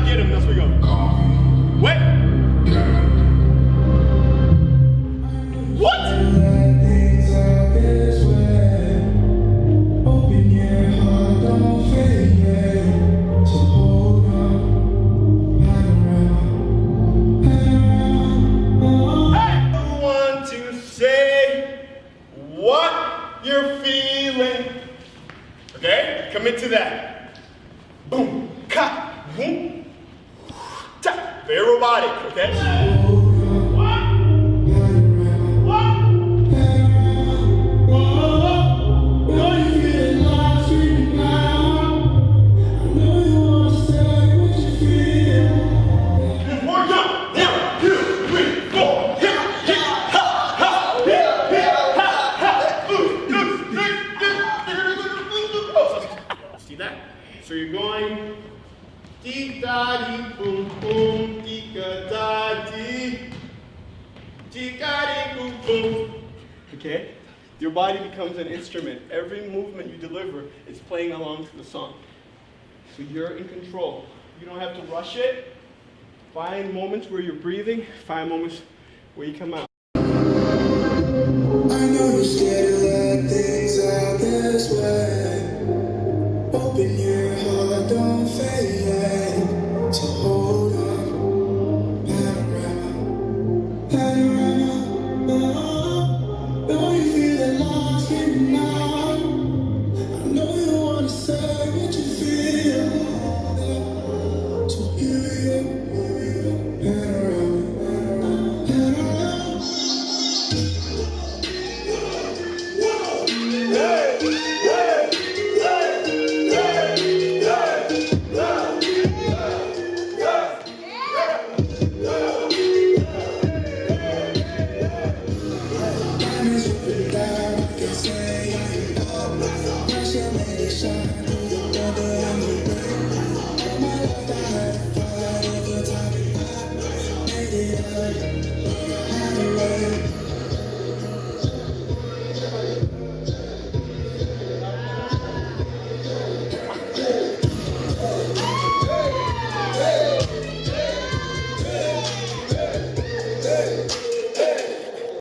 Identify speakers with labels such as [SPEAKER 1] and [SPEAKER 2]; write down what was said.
[SPEAKER 1] get him. That's where we go. Wait. What? You're feeling. Okay? Commit to that. Boom, ka, boom, ta. Very robotic, okay? What? What? Know you get lost, sweet now. I know you want to say what you feel. More jump. 1, 2, 3, 4. Hip, hip, ha, ha, hip, hip, ha, ha. See that? So you're going dee da dee boom boom dee ga da dee ga dee boom boom. Okay? Your body becomes an instrument. Every movement you deliver is playing along to the song. So you're in control. You don't have to rush it. Find moments where you're breathing. Find moments where you come out.